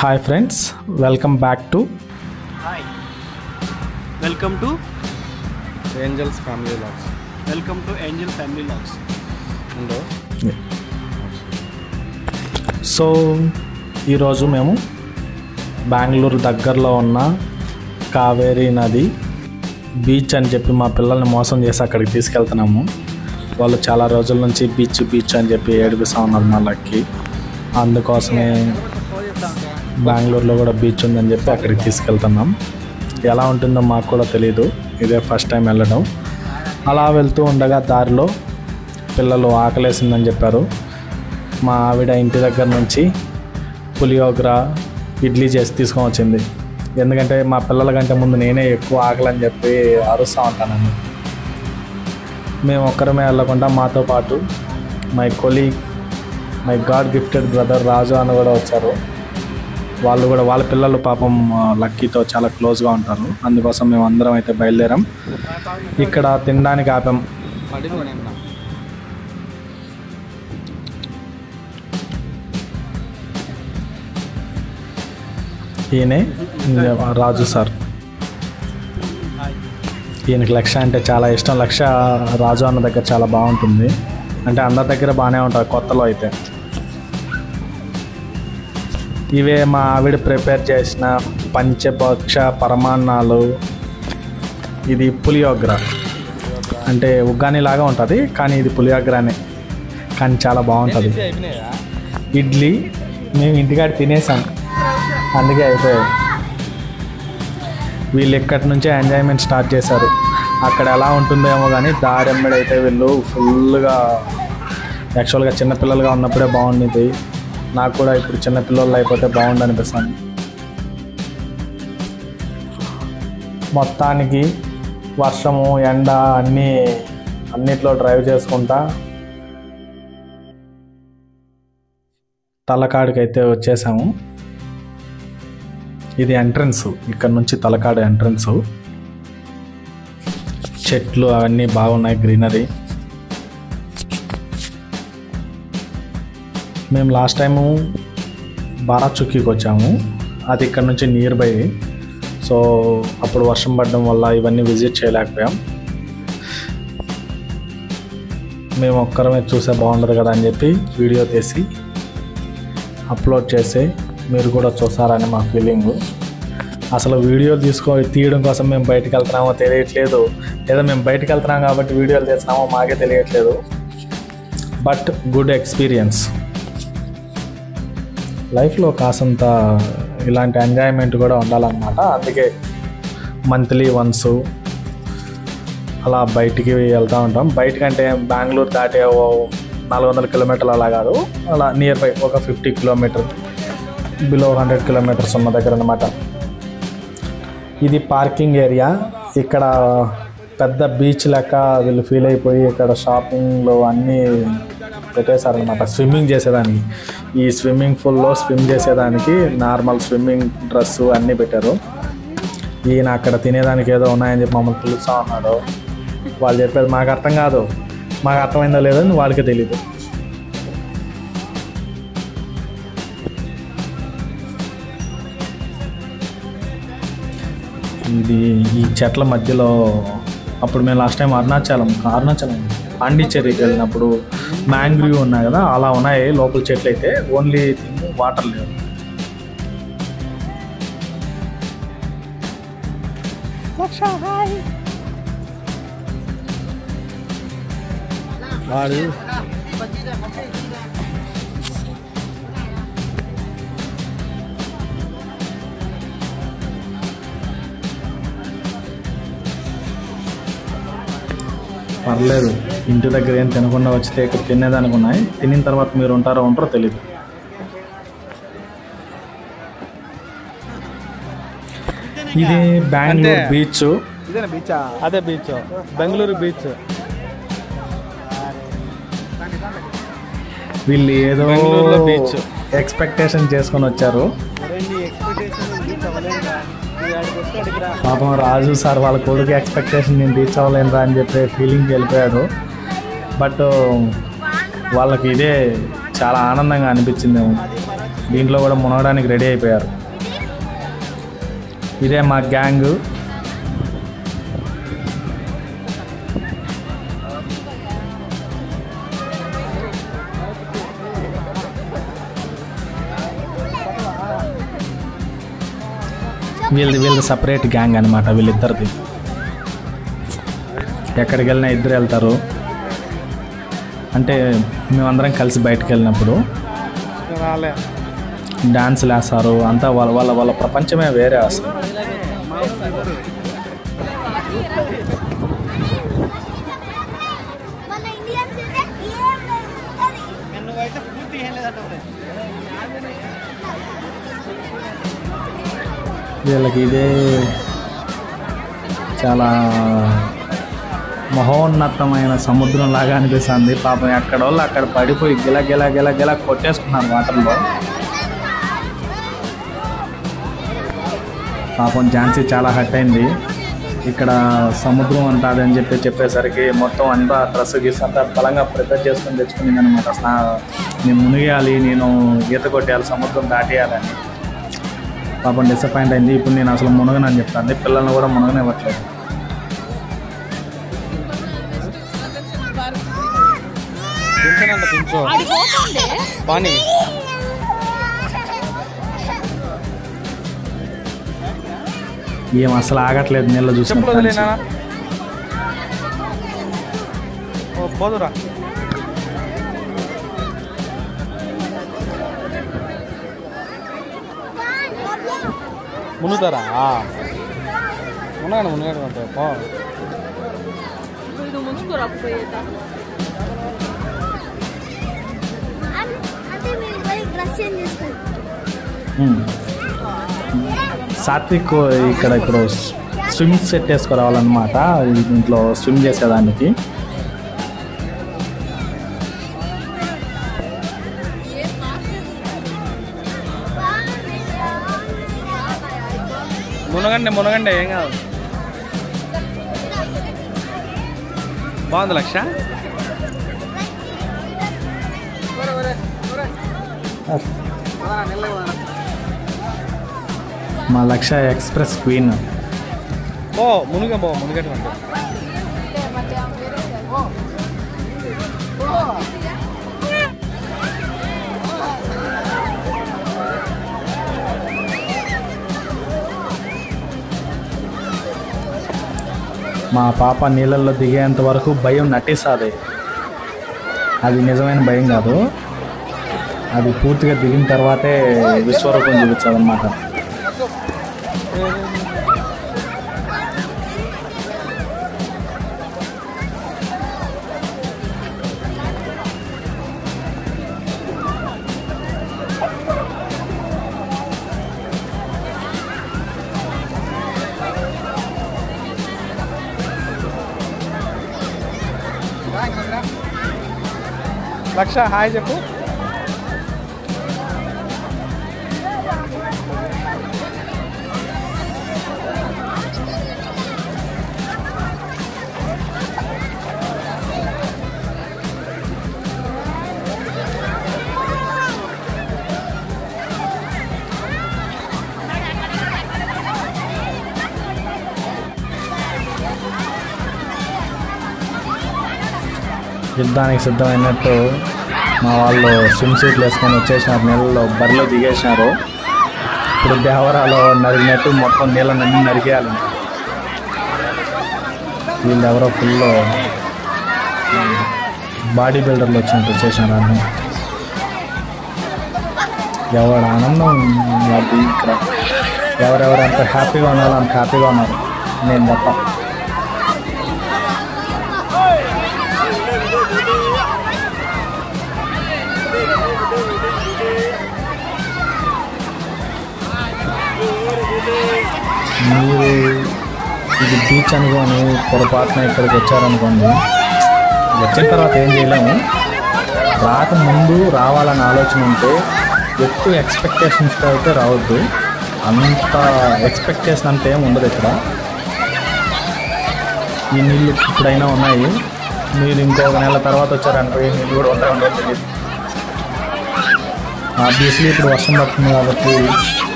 Hi friends, welcome back to Hi. Welcome to Angel's Family Logs. Welcome to Angel Family Logs. Hello. So ఈరోజు మేము బెంగళూరు దగ్గరలో ఉన్న కావేరీ నది beach అని చెప్పి మా పిల్లల్ని మోసం చేసి అక్కడికి తీసుకెళ్తున్నాము. వాళ్ళు చాలా రోజుల నుంచి బీచ్ అని చెప్పి ఏడిపిస్తూ ఉన్నారు వాళ్ళకి. అందుకోసమే బెంగళూరులో కూడా బీచ్ ఉందని చెప్పి అక్కడికి తీసుకెళ్తున్నాం. ఎలా ఉంటుందో మాకు కూడా తెలీదు, ఇదే ఫస్ట్ టైం వెళ్ళడం. అలా వెళ్తూ ఉండగా దారిలో పిల్లలు ఆకలేసిందని చెప్పారు. మా ఆవిడ ఇంటి దగ్గర నుంచి పులియోగర ఇడ్లీ చేసి తీసుకొని వచ్చింది. ఎందుకంటే మా పిల్లల కంటే ముందు నేనే ఎక్కువ ఆకలని చెప్పి అరుస్తూ ఉంటాను. మేము ఒక్కరమే వెళ్ళకుండా మాతో పాటు my colleague, my god gifted brother Raju అని కూడా వచ్చారు. వాళ్ళు కూడా వాళ్ళ పిల్లలు పాపం లక్కీతో చాలా క్లోజ్గా ఉంటారు. అందుకోసం మేము అందరం అయితే బయలుదేరాం. ఇక్కడ తినడానికి ఆపాం. ఈయనే రాజు సార్. ఈయనకి లక్ష అంటే చాలా ఇష్టం. లక్ష రాజు అన్న దగ్గర చాలా బాగుంటుంది, అంటే అందరి దగ్గర బాగానే ఉంటుంది కొత్తలో అయితే. ఇవే మా ఆవిడ ప్రిపేర్ చేసిన పంచభక్ష పరమాన్నాలు. ఇది పులియోగర, అంటే ఉగ్గాని లాగా ఉంటుంది కానీ ఇది పులియోగరనే, కానీ చాలా బాగుంటుంది. ఇడ్లీ మేము ఇంటికాడ తినేసాం, అందుకే అయిపోయాయి. వీళ్ళు ఇక్కడి నుంచే ఎంజాయ్మెంట్ స్టార్ట్ చేశారు. అక్కడ ఎలా ఉంటుందేమో కానీ దారెమ్మడైతే వీళ్ళు ఫుల్గా, యాక్చువల్గా చిన్నపిల్లలుగా ఉన్నప్పుడే బాగుండేది. నాకు కూడా ఇప్పుడు చిన్నపిల్లలు అయిపోతే బాగుండు అనిపిస్తుంది. మొత్తానికి వర్షము ఎండ అన్నిట్లో డ్రైవ్ చేసుకుంటా తలకాడుకి అయితే వచ్చేసాము. ఇది ఎంట్రన్స్, ఇక్కడ నుంచి తలకాడు ఎంట్రన్స్. చెట్లు అవన్నీ బాగున్నాయి, గ్రీనరీ. మేము లాస్ట్ టైము బారాచుక్కీకి వచ్చాము, అది ఇక్కడ నుంచి నియర్ బై. సో అప్పుడు వర్షం పడడం వల్ల ఇవన్నీ విజిట్ చేయలేకపోయాం. మేము ఒక్కరమే చూసే బాగుండదు కదా అని చెప్పి వీడియో తీసి అప్లోడ్ చేసి మీరు కూడా చూసారని మా ఫీలింగు. అసలు వీడియో తీయడం కోసం మేము బయటకు వెళ్తున్నామో తెలియట్లేదు, లేదా మేము బయటకు వెళ్తున్నాం కాబట్టి వీడియోలు తీస్తున్నామో మాకే తెలియట్లేదు. But good experience. లైఫ్లో కాసంత ఇలాంటి ఎంజాయ్మెంట్ కూడా ఉండాలన్నమాట. అందుకే మంత్లీ వన్స్ అలా బయటికి వెళ్తూ ఉంటాం. బయటకంటే బెంగళూరు దాటే 400 కిలోమీటర్లు అలా కాదు, అలా నియర్ బై ఒక 50 కిలోమీటర్, బిలో 100 కిలోమీటర్స్ ఉన్న దగ్గర అన్నమాట. ఇది పార్కింగ్ ఏరియా. ఇక్కడ పెద్ద బీచ్ లెక్క వీళ్ళు ఫీల్ అయిపోయి ఇక్కడ షాపింగ్లో అన్నీ పెట్టేశారనమాట. స్విమ్మింగ్ చేసేదానికి, ఈ స్విమ్మింగ్ పూల్లో స్విమ్ చేసేదానికి నార్మల్ స్విమ్మింగ్ డ్రెస్సు అన్నీ పెట్టారు. ఈయన అక్కడ తినేదానికి ఏదో ఉన్నాయని చెప్పి మమ్మల్ని పిలుస్తూ ఉన్నాడు. వాళ్ళు చెప్పేది మాకు అర్థం కాదు, మాకు అర్థమైందో లేదో అని వాళ్ళకే తెలీదు. ఇది ఈ చెట్ల మధ్యలో, అప్పుడు మేము లాస్ట్ టైం అరుణాచలం పాండిచ్చేరికి వెళ్ళినప్పుడు మ్యాంగ్రూవ్ ఉన్నాయి కదా, అలా ఉన్నాయి లోపల చెట్లు అయితే. ఓన్లీ వాటర్ లేవు. వాడు పర్లేదు, ఇంటి దగ్గర ఏం తినకుండా వచ్చితే ఇక్కడ తినేదానికి ఉన్నాయి. తినిన తర్వాత మీరు ఉంటారో తెలీదు. ఇది బెంగళూరు బీచ్. ఇదేనా బీచా? అదే బీచ్, బెంగళూరు బీచ్. వీళ్ళు ఏదో బీచ్ ఎక్స్పెక్టేషన్ చేసుకొని వచ్చారు. పాపం రాజు సార్ వాళ్ళ కొడుకు ఎక్స్పెక్టేషన్ నేను రీచ్ అవ్వలేనురా అని చెప్పి ఫీలింగ్కి వెళ్ళిపోయాడు. బట్ వాళ్ళకి ఇదే చాలా ఆనందంగా అనిపించింది. దీంట్లో కూడా మునగడానికి రెడీ అయిపోయారు. ఇదే మా గ్యాంగ్. వీళ్ళది సపరేట్ గ్యాంగ్ అనమాట. వీళ్ళిద్దరిది ఎక్కడికి వెళ్ళినా ఇద్దరు వెళ్తారు. అంటే మేమందరం కలిసి బయటకు వెళ్ళినప్పుడు డాన్సులు వేస్తారు. అంతా వాళ్ళ ప్రపంచమే వేరే అసలు. వీళ్ళకి ఇదే చాలా మహోన్నతమైన సముద్రం లాగా అనిపిస్తుంది. పాపం ఎక్కడ వాళ్ళు అక్కడ పడిపోయి గిల కొట్టేసుకున్నారు వాటర్లో. పాపం ఝాన్సీ చాలా హర్ట్ అయింది. ఇక్కడ సముద్రం ఉంటుంది అని చెప్పేసరికి మొత్తం అంతా డ్రెస్ గీస్ అంతా బలంగా ప్రిపేర్ చేసుకొని తెచ్చుకునింది అనమాట. నేను మునిగేయాలి, నేను ఈత కొట్టేయాలి, సముద్రం దాటేయాలని. పాపం డిసప్పాయింట్ అయింది. ఇప్పుడు నేను అసలు మునగనని చెప్తాను. పిల్లల్ని కూడా మునగనివ్వట్లేదు. ఏం అసలు ఆగట్లేదు నీళ్ళు చూసి. మునుగుతారా? మునగండి సాత్విక్ ఇప్పుడు స్విమ్ సెట్ వేసుకురావాలన్నమాట. ఇంట్లో స్విమ్ చేసేదానికి. మునగండి ఏం కాదు. బాగుంది లక్ష. మా లక్ష ఎక్స్ప్రెస్ క్వీన్. మునిగట్టు మా పాప నీళ్ళల్లో దిగేంత వరకు భయం నటిస్తుంది. అది నిజమైన భయం కాదు. అది పూర్తిగా దిగిన తర్వాతే విశ్వరూపం చూపించాలి అన్నమాట. లక్ష హాయ్ చెప్పు. యుద్ధానికి సిద్ధమైనట్టు మా వాళ్ళు స్విమ్ సూట్లు వేసుకొని వచ్చేసినారు. నీళ్ళలో బరిలో దిగేసినారు. ఇప్పుడు దేవరాలో నరిగినట్టు మొత్తం నీళ్ళని నరికేయాలి. వీళ్ళు ఎవరో ఫుల్ బాడీ బిల్డర్లు వచ్చినట్టు వచ్చేసినారు అన్నీ. ఎవరు ఆనందం అది ఇక్కడ. ఎవరెవరు అంత హ్యాపీగా ఉన్నారో అంత హ్యాపీగా ఉన్నారు. నేను తప్ప. మీరు ఇది బీచ్ అనుకోని పొరపాటున ఇక్కడికి వచ్చారనుకోండి, వచ్చిన తర్వాత ఏం చేయలేము. రాకముందు రావాలని ఆలోచన ఉంటే ఎక్కువ ఎక్స్పెక్టేషన్స్తో అయితే రావద్దు. అంత ఎక్స్పెక్టేషన్ అంత ఏమి ఉండదు ఇక్కడ. ఈ నీళ్ళు ఇప్పుడైనా ఉన్నాయి. మీరు ఇంకొక నెల తర్వాత వచ్చారనుకో ఈ నీళ్ళు కూడా ఉండదు తెలియదు. ఆబ్వియస్లీ ఇప్పుడు వర్షం పడుతుంది కాబట్టి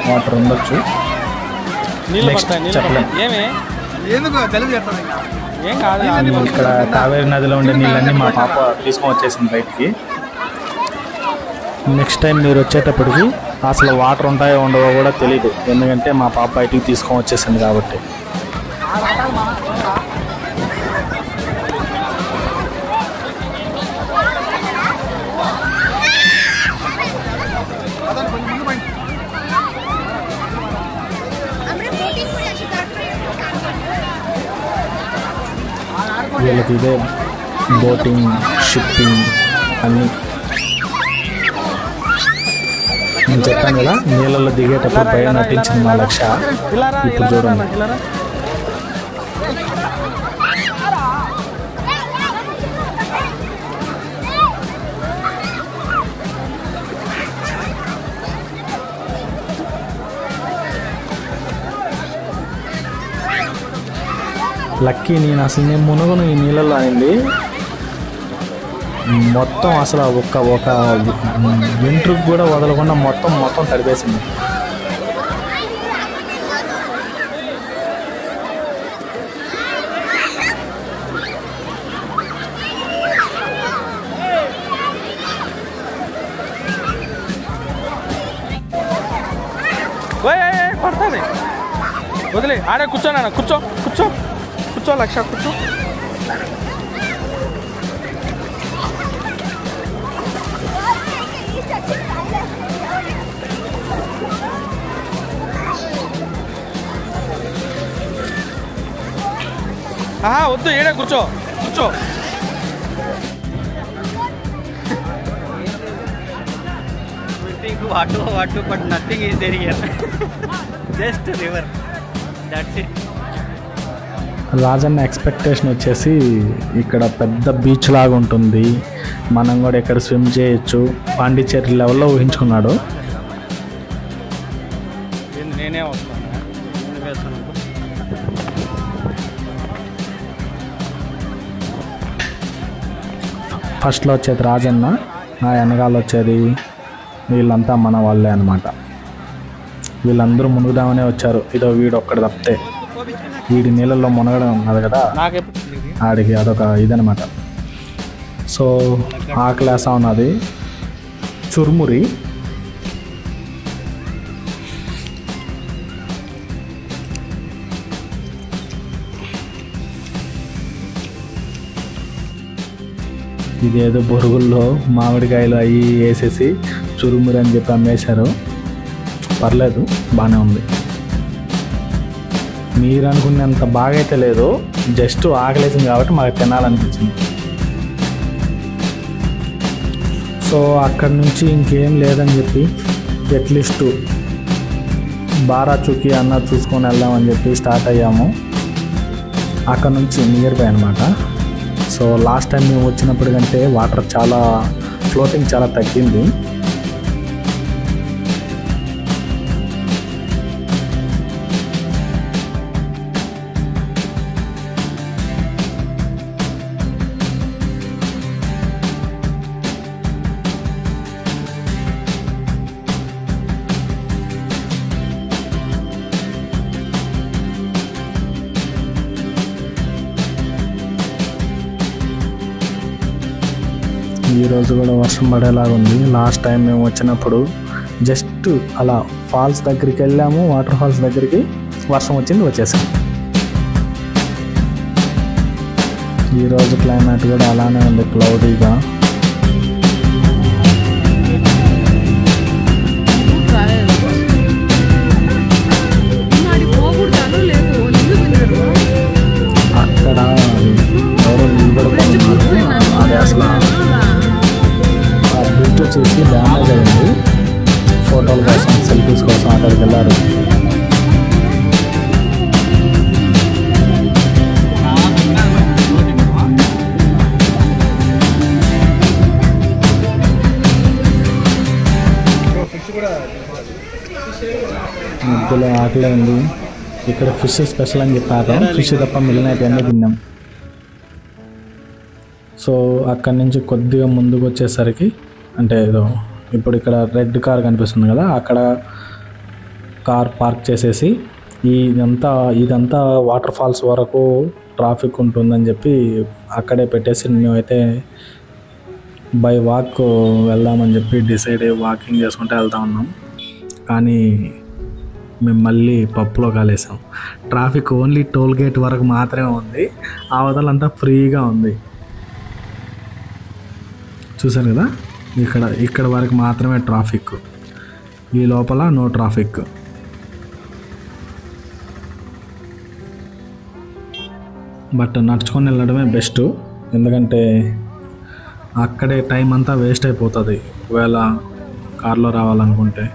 వాటర్ ఉండొచ్చు. నీళ్ళు Next పడతాయి, నీళ్ళు చెప్పలేం. పడతాయి. ఏమి ఎందుకు గలీజ్ చేస్తుంది ఏం కాదు. ఇక్కడ కావేరి నదిలో ఉండే నీళ్ళన్నీ మా పాప తీసుకొని వచ్చేసింది బయటికి. నెక్స్ట్ టైం మీరు వచ్చేటప్పటికి అసలు వాటర్ ఉంటాయో ఉండవో కూడా తెలియదు, ఎందుకంటే మా పాప బయటికి తీసుకొని వచ్చేసింది కాబట్టి. వీళ్ళకి ఇదే బోటింగ్, షిప్పింగ్ అన్నీ. నేను చెప్పాను కదా, నీళ్ళలో దిగేటప్పుడు భయం నటించింది మా లక్ష. ఇప్పుడు చూడండి. లక్కీ నేను అసలు నేను మునుగును ఈ నీళ్ళల్లో అయింది. మొత్తం అసలు ఒక వెంట్రుకు కూడా వదలకుండా మొత్తం తడిపేసింది. పడుతుంది, వదిలే. ఆడే కూర్చోనా, కూర్చో కూర్చో కూర్చో లక్ష, కూర్చో. వద్దు, ఏడే కూర్చో కూర్చో. What but nothing is there here, just river, that's it. Rajanna expectation వచ్చేసి ఇక్కడ పెద్ద బీచ్ లాగా ఉంటుంది, మనం కూడా ఇక్కడ స్విమ్ చేయొచ్చు, పాండిచ్చేరి లెవెల్లో ఊహించుకున్నాడు. నేనే వస్తున్నాను. ఫస్ట్లో వచ్చేది రాజన్న, ఆ వెనకాల వచ్చేది వీళ్ళంతా మన వాళ్ళే అన్నమాట. వీళ్ళందరూ మునుగుదామనే వచ్చారు. ఇదో వీడు ఒక్కడు తప్పితే, వీడి నీళ్ళల్లో మునగడం ఉన్నది కదా, ఆడికి అదొక ఇదనమాట. సో ఆ క్లాస్ ఉన్నది చురుమురి. ఇదేదో బొరుగుల్లో మామిడికాయలు అవి వేసేసి చురుమురి అని చెప్పి అమ్మేశారు. పర్లేదు, బాగానే ఉంది. మీరు అనుకునేంత బాగా అయితే లేదు, జస్ట్ ఆకలేసింది కాబట్టి మాకు తినాలనిపించింది. సో అక్కడి నుంచి ఇంకేం లేదని చెప్పి అట్లీస్ట్ బారా చుకి అన్న చూసుకొని వెళ్దామని చెప్పి స్టార్ట్ అయ్యాము. అక్కడ నుంచి నియర్ బై అనమాట. సో లాస్ట్ టైం మేము వచ్చినప్పుడు కంటే వాటర్ చాలా ఫ్లోటింగ్ చాలా తగ్గింది. ఈరోజు కూడా వర్షం పడేలాగా ఉంది. లాస్ట్ టైం మేము వచ్చినప్పుడు జస్ట్ అలా ఫాల్స్ దగ్గరికి వెళ్ళాము, వాటర్ ఫాల్స్ దగ్గరికి, వర్షం వచ్చింది, వచ్చేసాం. ఈరోజు క్లైమేట్ కూడా అలానే ఉంది, క్లౌడీగా. అక్కడ ఎవరో నిలబడుతున్నారు, అది అసలు బ్రిడ్జ్ వచ్చేసి డ్యామేజ్ అయింది. ఫోటోల కోసం, సెల్ఫీస్ కోసం అక్కడికి వెళ్ళారు. మధ్యలో ఆకలే ఉంది. ఇక్కడ ఫిష్ స్పెషల్ అని చెప్పారు. ఫిష్ తప్ప మిగిలినవి అన్నీ తిన్నాం. సో అక్కడి నుంచి కొద్దిగా ముందుకు వచ్చేసరికి, అంటే ఏదో ఇప్పుడు ఇక్కడ రెడ్ కార్ కనిపిస్తుంది కదా, అక్కడ కార్ పార్క్ చేసేసి ఇదంతా వాటర్ ఫాల్స్ వరకు ట్రాఫిక్ ఉంటుందని చెప్పి అక్కడే పెట్టేసి మేమైతే బై వాక్ వెళ్దామని చెప్పి డిసైడ్ అయ్యి వాకింగ్ చేసుకుంటూ వెళ్తా ఉన్నాం. కానీ మేము మళ్ళీ పప్పులో కాలేసాం. ట్రాఫిక్ ఓన్లీ టోల్ గేట్ వరకు మాత్రమే ఉంది, అవతలంతా ఫ్రీగా ఉంది. చూసారు కదా, ఇక్కడ వరకు మాత్రమే ట్రాఫిక్, ఈ లోపల నో ట్రాఫిక్. బట్ నడుచుకొని వెళ్ళడమే బెస్ట్, ఎందుకంటే అక్కడే టైం అంతా వేస్ట్ అయిపోతుంది ఒకవేళ కార్లో రావాలనుకుంటే.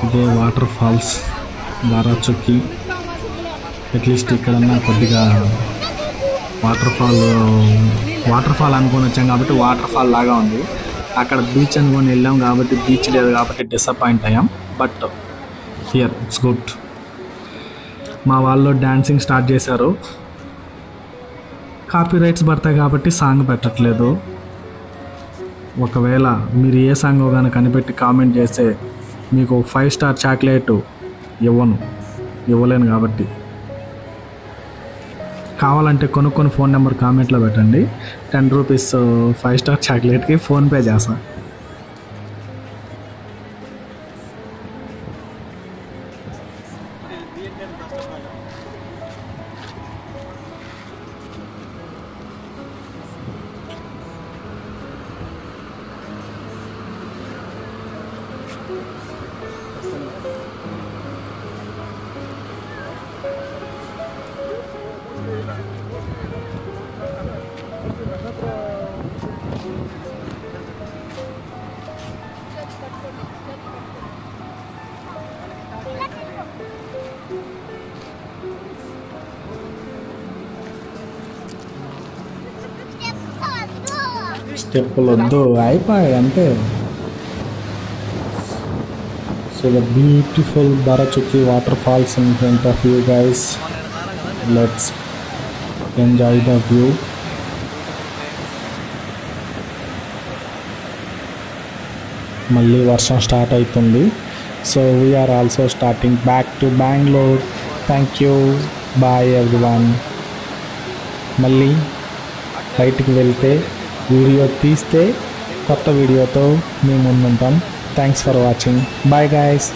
ఇదే వాటర్ ఫాల్స్ బారాచుక్కి. అట్లీస్ట్ ఇక్కడన్నా కొద్దిగా వాటర్ ఫాల్ అనుకొని వచ్చాం కాబట్టి వాటర్ ఫాల్ లాగా ఉంది. అక్కడ బీచ్ అనుకొని వెళ్ళాం కాబట్టి బీచ్ లేదు కాబట్టి డిసప్పాయింట్ అయ్యాం. But here it's good. మా వాళ్ళు డ్యాన్సింగ్ స్టార్ట్ చేశారు. కాపీ రైట్స్ పడతాయి కాబట్టి సాంగ్ పెట్టట్లేదు. ఒకవేళ మీరు ఏ సాంగ్ కానీ కనిపెట్టి కామెంట్ చేస్తే మీకు 5 స్టార్ చాక్లెట్ ఇవ్వలేను కాబట్టి, కావాలంటే కొనుక్కొని ఫోన్ నెంబర్ కామెంట్లో పెట్టండి. 10 రూపీస్ 5 స్టార్ చాక్లెట్కి ఫోన్పే చేస్తాను. స్టెప్పులు వద్దు, అయిపోయాయి అంతే. So the beautiful Barachukki water falls in front of you guys. Let's enjoy the view. మళ్ళీ వర్షం స్టార్ట్ అవుతుంది. So we are also starting back to Bengaluru. Thank you, bye everyone. మళ్ళీ బయటికి వెళ్తే వీడియో తీస్తే కొత్త వీడియోతో మేము ముందుంటాం. Thanks for watching. Bye guys.